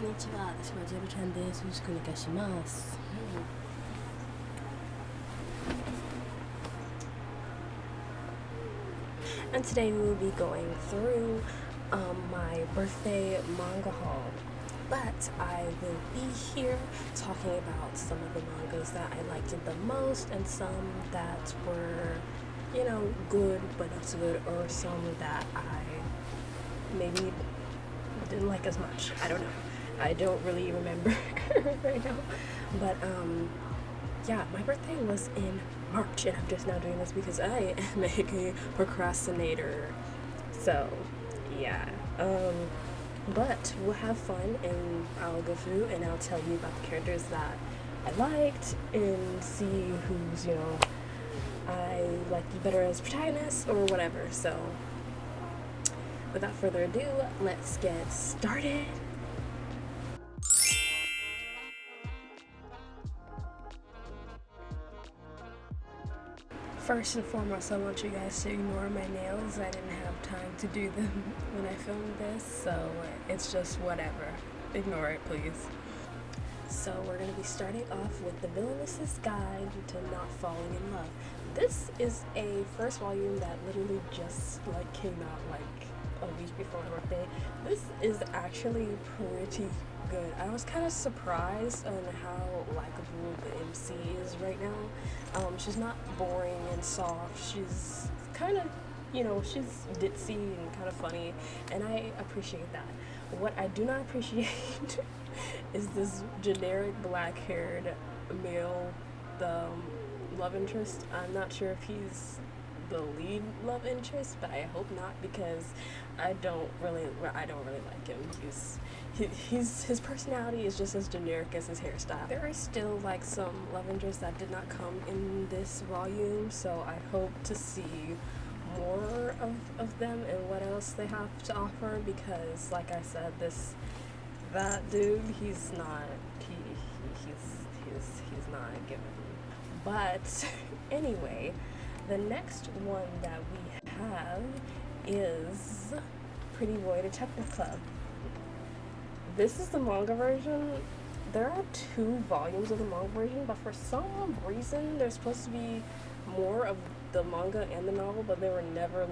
こんにちは、私はジェロちゃんです。よろしくお願いします。And today we will be going through my birthday manga haul. But I will be here talking about some of the mangas that I liked the most and some that were, good but not so good, or some that I maybe didn't like as much. I don't know. I don't really remember right now. But yeah, my birthday was in March, and I'm just now doing this because I am a procrastinator. So yeah. But we'll have fun, and I'll go through and I'll tell you about the characters that I liked and see who's, I liked better as protagonists or whatever. So without further ado, let's get started. First and foremost, I want you guys to ignore my nails. I didn't have time to do them when I filmed this, so it's just whatever. Ignore it, please. So we're going to be starting off with The Villainess's Guide to Not Falling in Love. This is a first volume that literally just came out a week before my birthday. This is actually pretty good. I was kind of surprised on how likable the MC is right now. She's not boring and soft. She's kind of, she's ditzy and kind of funny, and I appreciate that. What I do not appreciate is this generic black-haired male love interest. I'm not sure if he's the lead love interest, but I hope not, because I don't really like him. His personality is just as generic as his hairstyle. There are still some love interests that did not come in this volume, so I hope to see more of them and what else they have to offer, because like I said, that dude, he's not giving. But anyway, the next one that we have is Pretty Boy Detective Club. This is the manga version. There are 2 volumes of the manga version, but for some reason there's supposed to be more of the manga and the novel, but they were never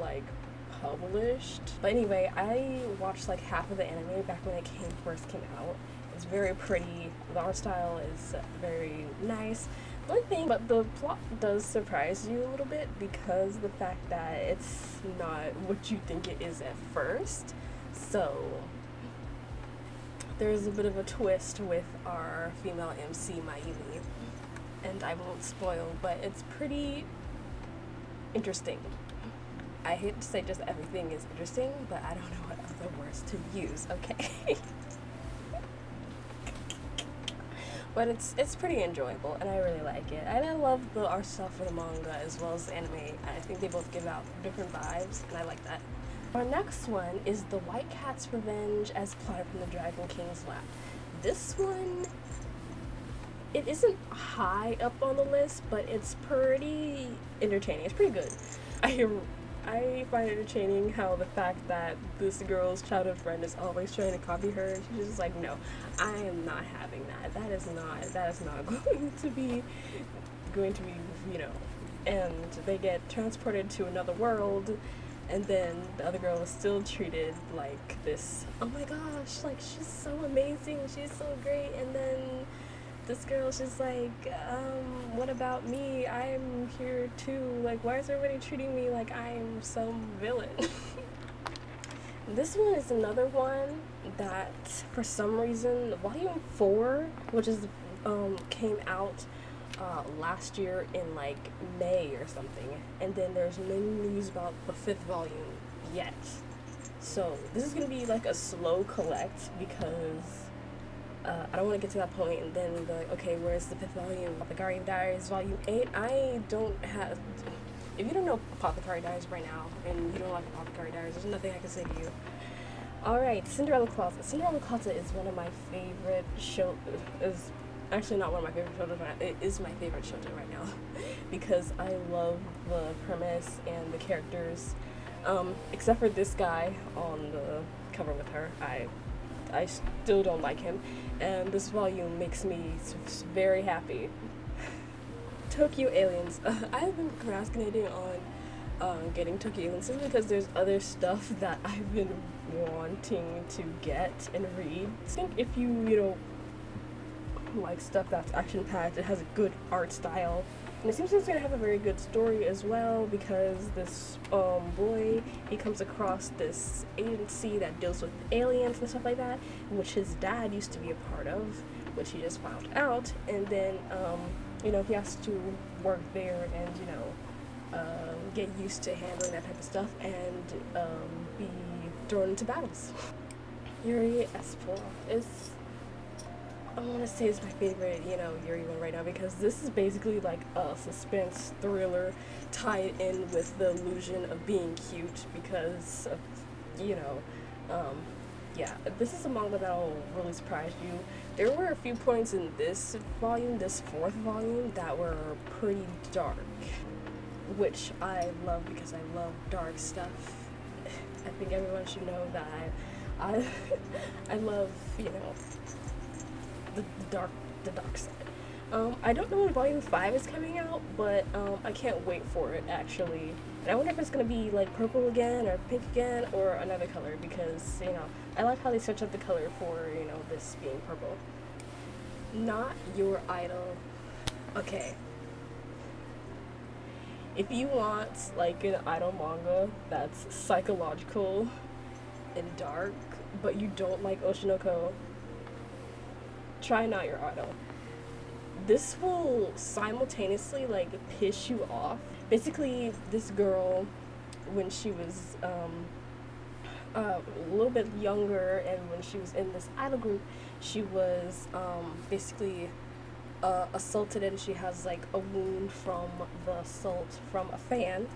published. But anyway, I watched half of the anime back when it first came out. It's very pretty. The art style is very nice. The only thing, but the plot does surprise you a little bit, because the fact that it's not what you think it is at first. So there's a bit of a twist with our female MC, Mayumi, and I won't spoil, but it's pretty interesting. I hate to say just everything is interesting, but I don't know what other words to use, okay? But it's pretty enjoyable, and I really like it. And I love the art style for the manga as well as the anime. I think they both give out different vibes, and I like that. Our next one is The White Cat's Revenge as Plotted from the Dragon King's Lap. This one, it isn't high up on the list, but it's pretty entertaining. It's pretty good. I find it entertaining how the fact that this girl's childhood friend is always trying to copy her, and she's just no, I am not having that. That is not going to be, and they get transported to another world, and then the other girl is still treated like this, oh my gosh, she's so amazing, she's so great, and then this girl's just what about me? I'm here too. Why is everybody treating me like I'm some villain? This one is another one that, for some reason, Volume 4, which is came out last year in May or something, and then there's no news about the 5th volume yet. So this is gonna be a slow collect, because I don't want to get to that point and then be okay, where's the 5th volume? Apothecary Diaries Volume 8, I don't have... If you don't know Apothecary Diaries right now, and you don't like Apothecary Diaries, there's nothing I can say to you. Alright, Cinderella Closet. Cinderella Closet is one of my favorite is actually not one of my favorite shows right now. It is my favorite show right now, because I love the premise and the characters. Except for this guy on the cover with her. I still don't like him, and this volume makes me very happy. Tokyo Aliens. I've been procrastinating on getting Tokyo Aliens simply because there's other stuff that I've been wanting to get and read. I think if you like stuff that's action packed, it has a good art style, and it seems it's gonna have a very good story as well, because this boy, he comes across this agency that deals with aliens and stuff like that, which his dad used to be a part of, which he just found out, and then he has to work there and get used to handling that type of stuff and be thrown into battles. Yuri S4 is, I want to say, it's my favorite, Yuri one right now, because this is basically like a suspense thriller tied in with the illusion of being cute, because of, yeah, this is a manga that will really surprise you. There were a few points in this volume, this fourth volume, that were pretty dark, which I love because I love dark stuff. I think everyone should know that I love, the dark side. I don't know when volume 5 is coming out, but I can't wait for it, actually. And I wonder if it's gonna be like purple again or pink again or another color, because I like how they switch up the color for this being purple. Not your idol. Okay. If you want like an idol manga that's psychological and dark, but you don't like Oshinoko, try Not Your Idol. This will simultaneously like piss you off. Basically, this girl, when she was a little bit younger, and when she was in this idol group, she was basically assaulted, and she has like a wound from the assault from a fan,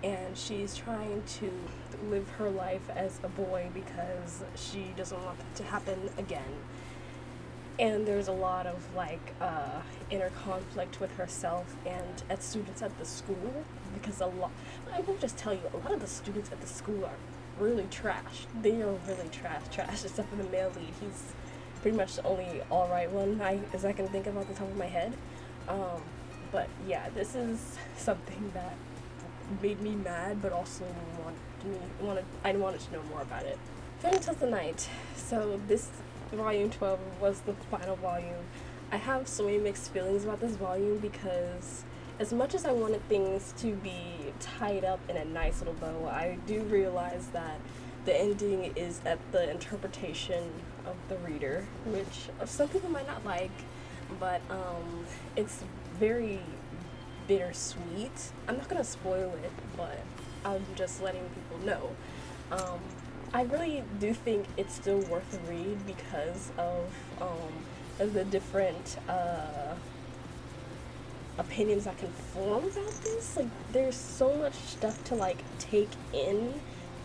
and she's trying to live her life as a boy because she doesn't want it to happen again. And there's a lot of like inner conflict with herself and at students at the school, because I will just tell you, a lot of the students at the school are really trash. They are really trash, except for the male lead. He's pretty much the only alright one I can think of off the top of my head. But yeah, this is something that made me mad, but also I wanted to know more about it. Fairy Tales of the Night. So this volume 12 was the final volume. I have so many mixed feelings about this volume, because as much as I wanted things to be tied up in a nice little bow, I do realize that the ending is at the interpretation of the reader, which some people might not like, but it's very bittersweet. I'm not gonna spoil it, but I'm just letting people know. I really do think it's still worth a read because of the different opinions I can form about this. Like, there's so much stuff to like take in,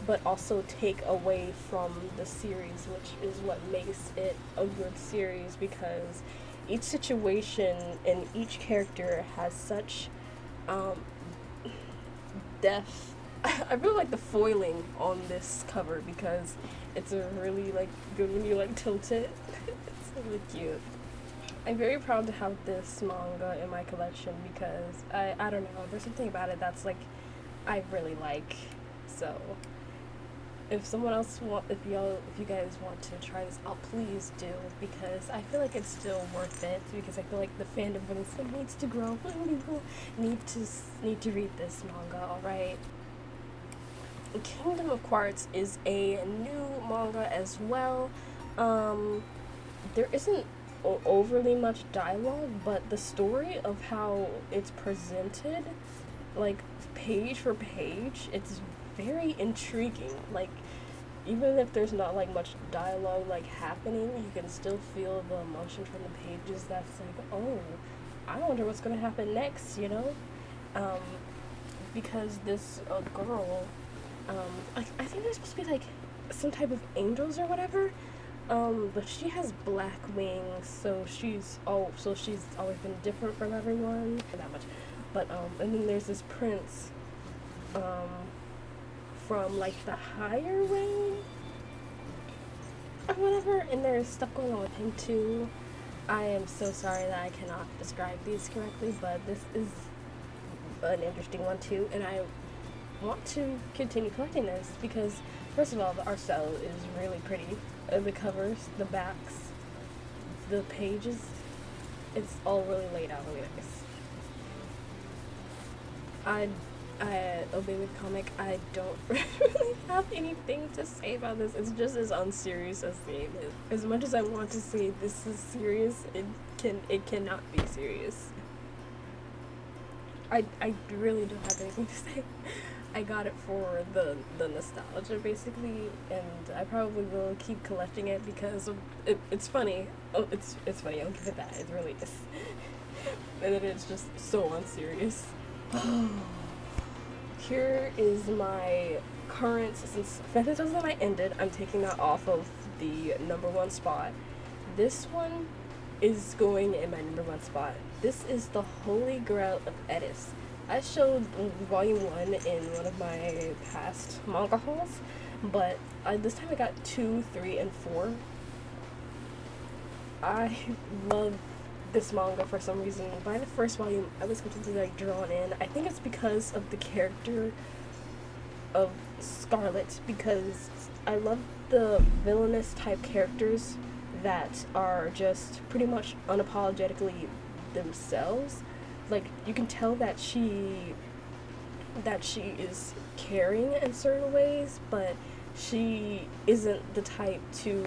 but also take away from the series, which is what makes it a good series, because each situation and each character has such depth. I really like the foiling on this cover, because it's a really like good when you like tilt it. It's really cute. I'm very proud to have this manga in my collection, because I don't know, there's something about it that's like I really like. So if someone else if you guys want to try this out, please do, because I feel like it's still worth it, because I feel like the fandom really still needs to grow. People need to read this manga. All right. Kingdom of Quartz is a new manga as well. There isn't overly much dialogue, but the story of how it's presented, like page for page, it's very intriguing. Like, even if there's not like much dialogue like happening, you can still feel the emotion from the pages. That's like, oh, I wonder what's gonna happen next, because this girl, I think they're supposed to be like some type of angels or whatever, but she has black wings, so she's always been different from everyone. Not that much, but and then there's this prince from like the higher way, or whatever, and there's stuff going on with him too. I am so sorry that I cannot describe these correctly, but this is an interesting one too, and I want to continue collecting this because, first of all, the art style is really pretty. The covers, the backs, the pages, it's all really laid out really nice. I obey with comic. I don't really have anything to say about this. It's just as unserious as the name is. As much as I want to say this is serious, it cannot be serious. I really don't have anything to say. I got it for the nostalgia basically, and I probably will keep collecting it because it's funny. Oh, it's funny. I'll give it that. It really is. And then it's just so unserious. Here is my current, since Phantasm ended, I'm taking that off of the #1 spot. This one is going in my #1 spot. This is the Holy Grail of Edis. I showed volume 1 in one of my past manga hauls, but this time I got 2, 3, and 4. I love this manga for some reason. By the first volume, I was completely like drawn in. I think it's because of the character of Scarlet, because I love the villainous type characters that are just pretty much unapologetically themselves. Like, you can tell that she is caring in certain ways, but she isn't the type to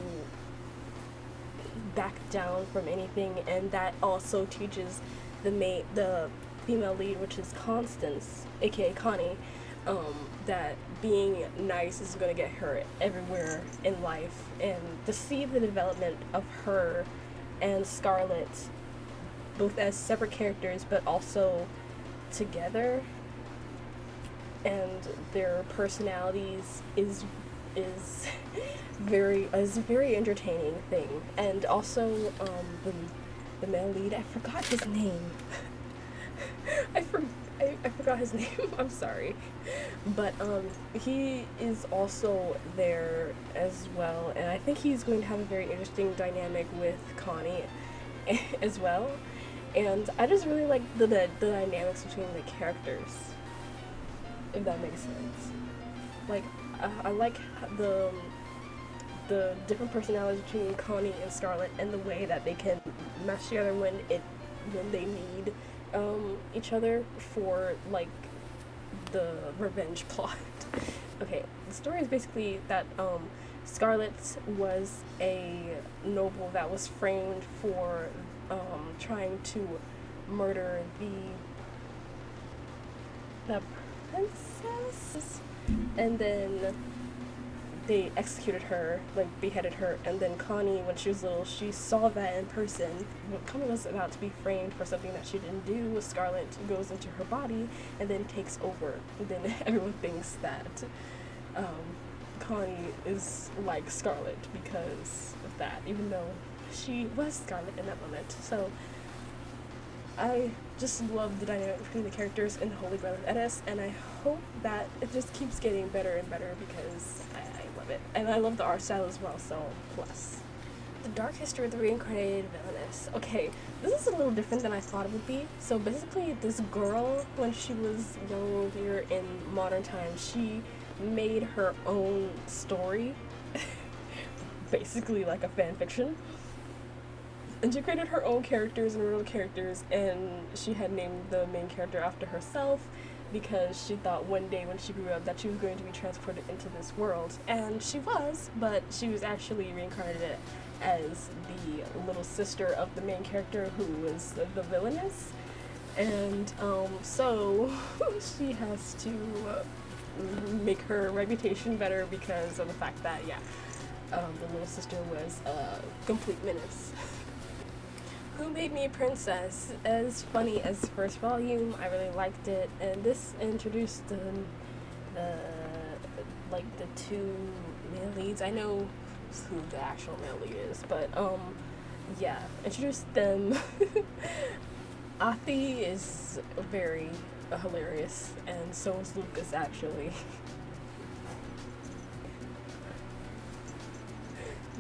back down from anything, and that also teaches the female lead, which is Constance, aka Connie, that being nice is going to get her everywhere in life, and to see the development of her and Scarlet both as separate characters but also together, and their personalities is a very entertaining thing. And also the male lead, I forgot his name. I forgot his name. I'm sorry, but he is also there as well, and I think he's going to have a very interesting dynamic with Connie as well. And I just really like the dynamics between the characters, if that makes sense. Like, I like the different personalities between Connie and Scarlet, and the way that they can mesh together when they need each other for, like, the revenge plot. Okay, the story is basically that Scarlet was a noble that was framed for trying to murder the princess, and then they executed her, like beheaded her. And then Connie, when she was little, she saw that in person. When Connie was about to be framed for something that she didn't do, Scarlet goes into her body and then takes over. And then everyone thinks that Connie is like Scarlet because of that, even though she was Scarlet in that moment. So I just love the dynamic between the characters in the Holy Grail of Edis, and I hope that it just keeps getting better and better because I love it. And I love the art style as well, so plus. The Dark History of the Reincarnated Villainess. Okay, this is a little different than I thought it would be. So basically, this girl, when she was younger in modern times, she made her own story, basically like a fan fiction. And she created her own characters and real characters, and she had named the main character after herself because she thought one day when she grew up that she was going to be transported into this world. And she was, but she was actually reincarnated as the little sister of the main character, who was the villainess. And so she has to make her reputation better because of the fact that, the little sister was a complete menace. Who Made Me a Princess? As funny as the first volume, I really liked it, and this introduced the two male leads. I know who the actual male lead is, but introduced them. Athi is very hilarious, and so is Lucas actually.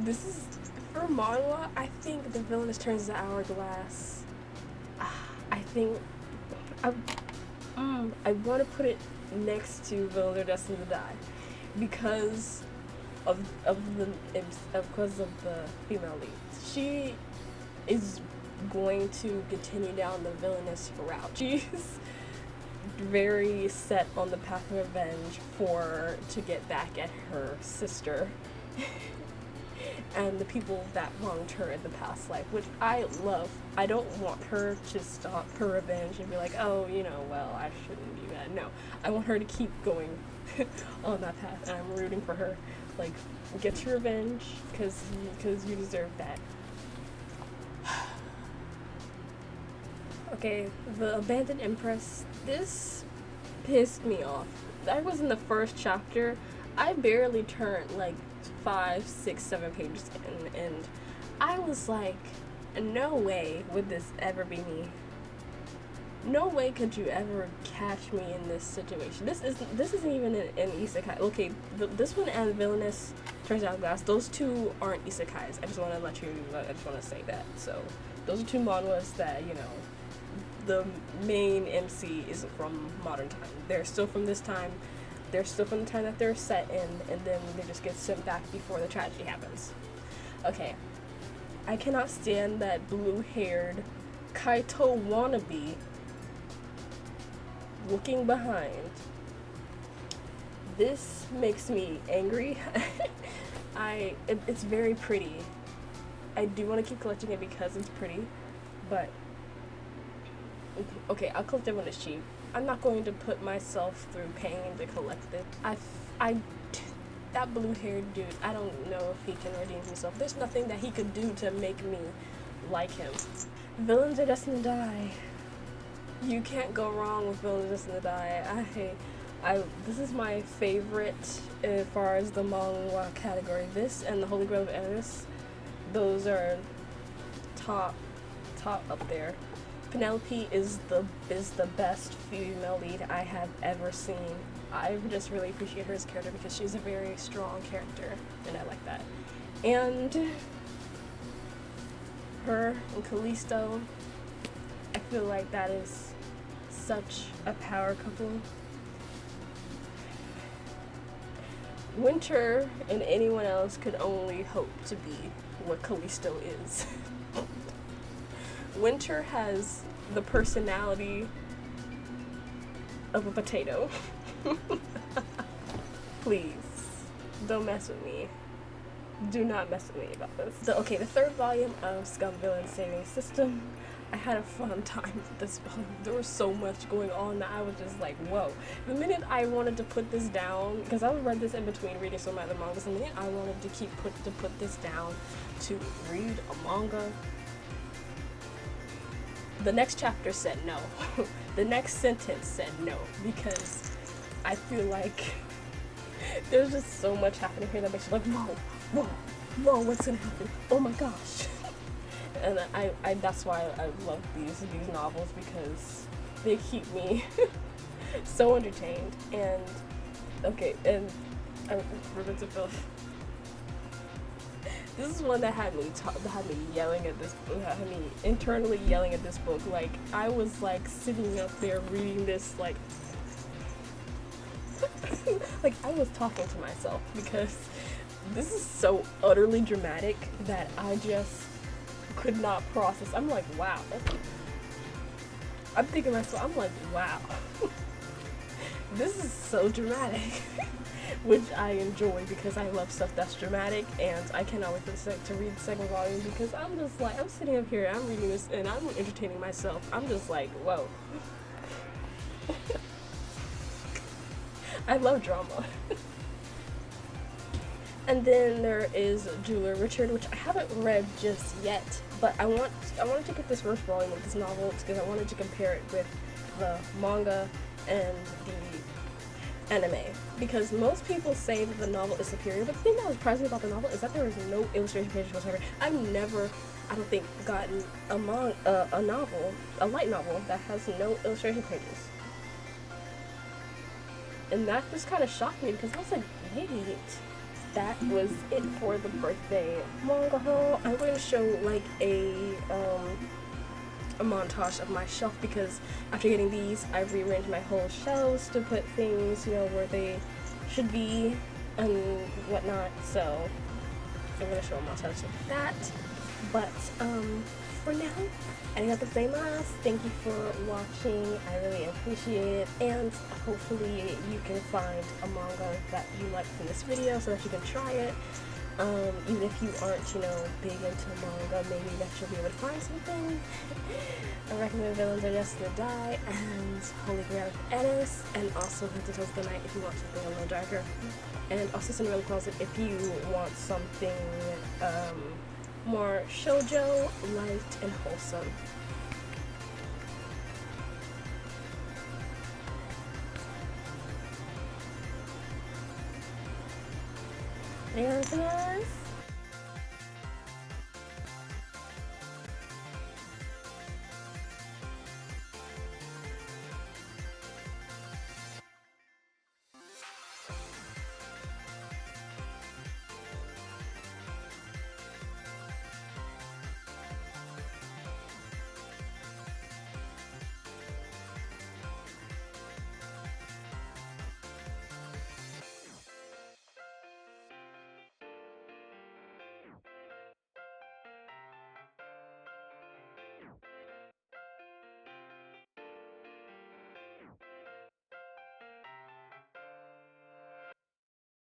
This is for Manhwa. I think the villainess turns the hourglass. I think I want to put it next to Villains Are Destined to Die because of the female lead. She is going to continue down the villainous route. She's very set on the path of revenge to get back at her sister and the people that wronged her in the past life, which I love. I don't want her to stop her revenge and be like, oh, well, I shouldn't do that. No, I want her to keep going on that path, and I'm rooting for her. Like, get your revenge, because you deserve that. Okay, the Abandoned Empress. This pissed me off. I was in the first chapter. I barely turned like 5, 6, 7 pages in, and I was like, no way would this ever be me. No way could you ever catch me in this situation. This isn't even an isekai. Okay, this one and Villainous Turns Out Glass, those two aren't isekais. I just want to say that. So those are two manhwas that, the main MC isn't from modern time. They're still from this time. They're still from the time that they're set in, and then they just get sent back before the tragedy happens. Okay. I cannot stand that blue-haired Kaito wannabe looking behind. This makes me angry. It's very pretty. I do want to keep collecting it because it's pretty, but okay, I'll collect it when it's cheap. I'm not going to put myself through pain to collect it. That blue-haired dude, I don't know if he can redeem himself. There's nothing that he could do to make me like him. Villains Are Destined to Die. You can't go wrong with Villains Are Destined to Die. This is my favorite as far as the manga category. This and the Holy Grail of Eris, those are top up there. Penelope is the best female lead I have ever seen. I just really appreciate her as a character because she's a very strong character, and I like that. And her and Callisto, I feel like that is such a power couple. Winter and anyone else could only hope to be what Callisto is. Winter has the personality of a potato. Please, don't mess with me. Do not mess with me about this. The third volume of Scum Villain Saving System. I had a fun time with this volume. There was so much going on that I was just like, whoa. The minute I wanted to put this down, because I read this in between reading some other mangas, the minute I wanted to put this down to read a manga, the next chapter said no. The next sentence said no, because I feel like there's just so much happening here that makes you like, whoa, what's gonna happen? Oh my gosh. And that's why I love these novels, because they keep me so entertained. And Remnants of Filth. This is one that had me yelling at this book, had me internally yelling at this book. Like, I was like sitting up there reading this like like I was talking to myself, because this is so utterly dramatic that I just could not process. I'm like, wow. I'm thinking to myself, I'm like, wow. This is so dramatic. Which I enjoy, because I love stuff that's dramatic, and I cannot wait to read the second volume, because I'm just like, I'm sitting up here, I'm reading this, and I'm entertaining myself. I'm just like, whoa. I love drama. And then there is Jeweler Richard, which I haven't read just yet, but I wanted to get this first volume of this novel because I wanted to compare it with the manga and the anime, because most people say that the novel is superior, but the thing that was surprising about the novel is that there is no illustration pages whatsoever. I've never, I don't think, gotten a light novel that has no illustration pages. And that just kind of shocked me, because I was like, wait, that was it for the birthday manga haul. I'm going to show like a montage of my shelf, because after getting these, I've rearranged my whole shelves to put things, you know, where they should be and whatnot. So I'm gonna show a montage of that. But for now, arigatou gozaimasu. Thank you for watching. I really appreciate it, and hopefully you can find a manga that you like from this video so that you can try it. Even if you aren't, you know, big into manga, maybe that you'll be able to find something. I recommend Villains Are Destined to Die and Holy Grail of Ennis, and also Hunted Tales of the Night if you want something a little darker. And also Cinderella Closet if you want something more shoujo, light, and wholesome. Arigatou gozaimasu.